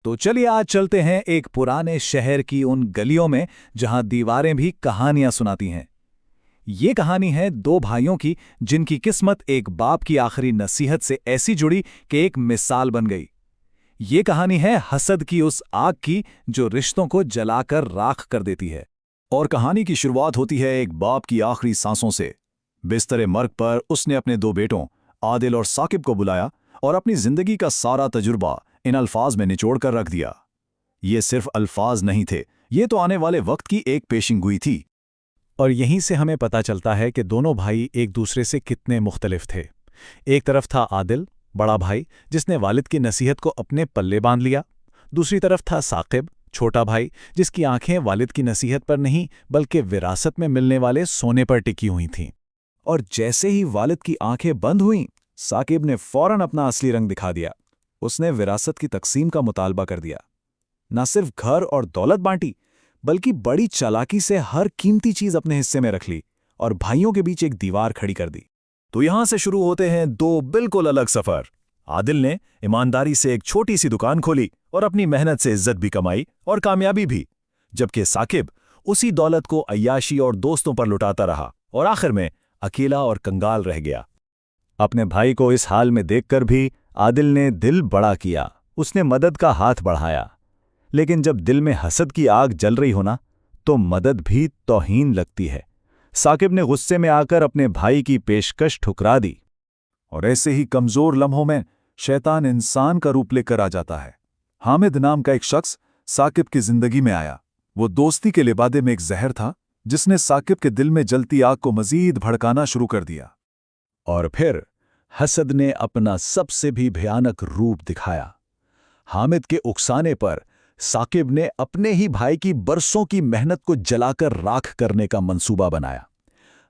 तो चलिए आज चलते हैं एक पुराने शहर की उन गलियों में जहां दीवारें भी कहानियां सुनाती हैं। ये कहानी है दो भाइयों की जिनकी किस्मत एक बाप की आखिरी नसीहत से ऐसी जुड़ी कि एक मिसाल बन गई। ये कहानी है हसद की उस आग की जो रिश्तों को जलाकर राख कर देती है। और कहानी की शुरुआत होती है एक बाप की आखिरी सांसों से। बिस्तरे मर्ग पर उसने अपने दो बेटों आदिल और साकिब को बुलाया और अपनी जिंदगी का सारा तजुर्बा इन अल्फाज में निचोड़ कर रख दिया। ये सिर्फ अल्फाज नहीं थे, ये तो आने वाले वक्त की एक पेशिंगोई थी। और यहीं से हमें पता चलता है कि दोनों भाई एक दूसरे से कितने मुख्तलिफ थे। एक तरफ था आदिल, बड़ा भाई, जिसने वालिद की नसीहत को अपने पल्ले बांध लिया। दूसरी तरफ था साकिब, छोटा भाई, जिसकी आंखें वालिद की नसीहत पर नहीं बल्कि विरासत में मिलने वाले सोने पर टिकी हुई थीं। और जैसे ही वालिद की आंखें बंद हुईं, साकिब ने फौरन अपना असली रंग दिखा दिया। उसने विरासत की तकसीम का मुतालबा कर दिया। न सिर्फ घर और दौलत बांटी, बल्कि बड़ी चालाकी से हर कीमती चीज अपने हिस्से में रख ली और भाइयों के बीच एक दीवार खड़ी कर दी। तो यहां से शुरू होते हैं दो बिल्कुल अलग सफर। आदिल ने ईमानदारी से एक छोटी सी दुकान खोली और अपनी मेहनत से इज्जत भी कमाई और कामयाबी भी, जबकि साकिब उसी दौलत को अय्याशी और दोस्तों पर लुटाता रहा और आखिर में अकेला और कंगाल रह गया। अपने भाई को इस हाल में देखकर भी आदिल ने दिल बड़ा किया। उसने मदद का हाथ बढ़ाया, लेकिन जब दिल में हसद की आग जल रही हो ना, तो मदद भी तौहीन लगती है। साकिब ने गुस्से में आकर अपने भाई की पेशकश ठुकरा दी। और ऐसे ही कमजोर लम्हों में शैतान इंसान का रूप लेकर आ जाता है। हामिद नाम का एक शख्स साकिब की जिंदगी में आया। वो दोस्ती के लिबादे में एक जहर था जिसने साकिब के दिल में जलती आग को मजीद भड़काना शुरू कर दिया। और फिर हसद ने अपना सबसे भी भयानक रूप दिखाया। हामिद के उकसाने पर साकिब ने अपने ही भाई की बरसों की मेहनत को जलाकर राख करने का मंसूबा बनाया।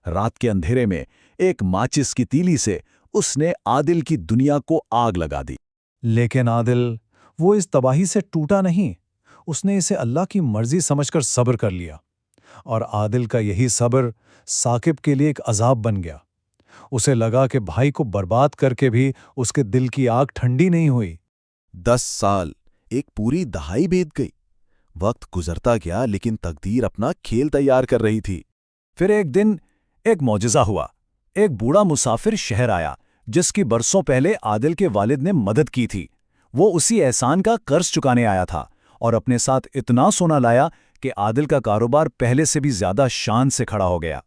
रात के अंधेरे में एक माचिस की तीली से उसने आदिल की दुनिया को आग लगा दी। लेकिन आदिल वो इस तबाही से टूटा नहीं। उसने इसे अल्लाह की मर्जी समझकर सब्र कर लिया। और आदिल का यही सब्र साकिब के लिए एक अजाब बन गया। उसे लगा कि भाई को बर्बाद करके भी उसके दिल की आग ठंडी नहीं हुई। 10 साल, एक पूरी दहाई बीत गई। वक्त गुजरता गया, लेकिन तकदीर अपना खेल तैयार कर रही थी। फिर एक दिन एक मौजिज़ा हुआ। एक बूढ़ा मुसाफिर शहर आया जिसकी बरसों पहले आदिल के वालिद ने मदद की थी। वो उसी एहसान का कर्ज चुकाने आया था और अपने साथ इतना सोना लाया कि आदिल का कारोबार पहले से भी ज्यादा शान से खड़ा हो गया।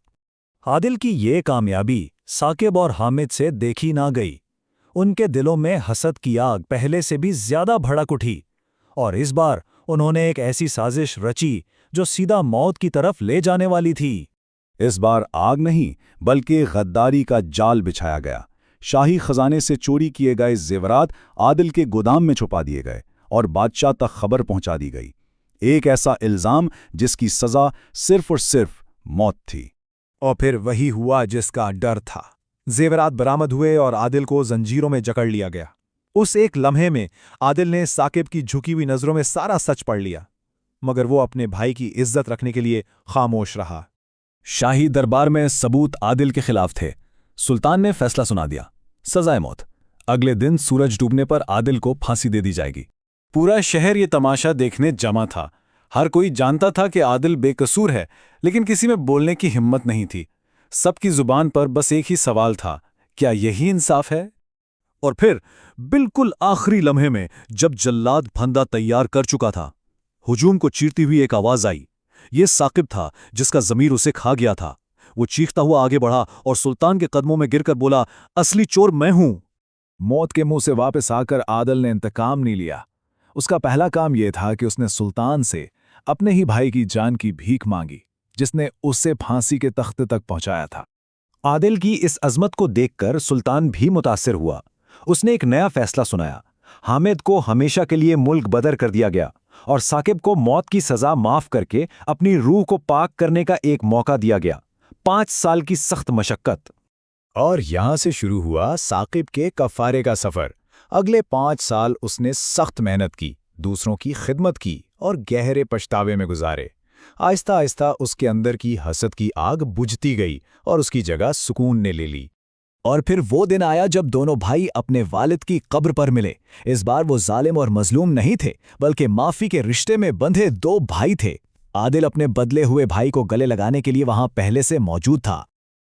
आदिल की ये कामयाबी साकिब और हामिद से देखी ना गई। उनके दिलों में हसद की आग पहले से भी ज्यादा भड़क उठी और इस बार उन्होंने एक ऐसी साजिश रची जो सीधा मौत की तरफ ले जाने वाली थी। इस बार आग नहीं बल्कि गद्दारी का जाल बिछाया गया। शाही खजाने से चोरी किए गए जेवरात आदिल के गोदाम में छुपा दिए गए और बादशाह तक खबर पहुंचा दी गई। एक ऐसा इल्जाम जिसकी सजा सिर्फ और सिर्फ मौत थी। और फिर वही हुआ जिसका डर था। जेवरात बरामद हुए और आदिल को जंजीरों में जकड़ लिया गया। उस एक लम्हे में आदिल ने साकिब की झुकी हुई नजरों में सारा सच पढ़ लिया, मगर वो अपने भाई की इज्जत रखने के लिए खामोश रहा। शाही दरबार में सबूत आदिल के खिलाफ थे। सुल्तान ने फैसला सुना दिया, सजाए मौत। अगले दिन सूरज डूबने पर आदिल को फांसी दे दी जाएगी। पूरा शहर ये तमाशा देखने जमा था। हर कोई जानता था कि आदिल बेकसूर है, लेकिन किसी में बोलने की हिम्मत नहीं थी। सबकी जुबान पर बस एक ही सवाल था, क्या यही इंसाफ है? और फिर बिल्कुल आखिरी लम्हे में जब जल्लाद फंदा तैयार कर चुका था, हुजूम को चीरती हुई एक आवाज आई। ये साकिब था जिसका जमीर उसे खा गया था। वो चीखता हुआ आगे बढ़ा और सुल्तान के कदमों में गिरकर बोला, असली चोर मैं हूं। मौत के मुंह से वापस आकर आदिल ने इंतकाम नहीं लिया। उसका पहला काम यह था कि उसने सुल्तान से अपने ही भाई की जान की भीख मांगी, जिसने उसे फांसी के तख्ते तक पहुंचाया था। आदिल की इस अजमत को देखकर सुल्तान भी मुतासिर हुआ। उसने एक नया फैसला सुनाया। हामिद को हमेशा के लिए मुल्क बदर कर दिया गया और साकिब को मौत की सजा माफ करके अपनी रूह को पाक करने का एक मौका दिया गया। 5 साल की सख्त मशक्कत। और यहां से शुरू हुआ साकिब के कफारे का सफर। अगले 5 साल उसने सख्त मेहनत की, दूसरों की खिदमत की और गहरे पछतावे में गुजारे। आहिस्ता आहिस्ता उसके अंदर की हसद की आग बुझती गई और उसकी जगह सुकून ने ले ली। और फिर वो दिन आया जब दोनों भाई अपने वालिद की कब्र पर मिले। इस बार वो जालिम और मजलूम नहीं थे, बल्कि माफी के रिश्ते में बंधे दो भाई थे। आदिल अपने बदले हुए भाई को गले लगाने के लिए वहां पहले से मौजूद था।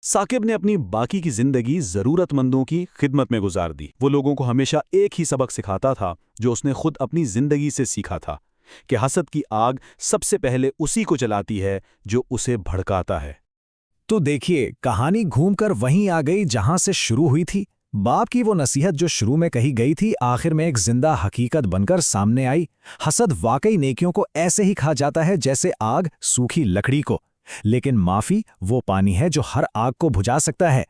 साकिब ने अपनी बाकी की जिंदगी जरूरतमंदों की खिदमत में गुजार दी। वो लोगों को हमेशा एक ही सबक सिखाता था जो उसने खुद अपनी जिंदगी से सीखा था, कि हसद की आग सबसे पहले उसी को जलाती है जो उसे भड़काता है। तो देखिए, कहानी घूमकर वहीं आ गई जहां से शुरू हुई थी। बाप की वो नसीहत जो शुरू में कही गई थी, आखिर में एक जिंदा हकीकत बनकर सामने आई। हसद वाकई नेकियों को ऐसे ही खा जाता है जैसे आग सूखी लकड़ी को, लेकिन माफी वो पानी है जो हर आग को बुझा सकता है।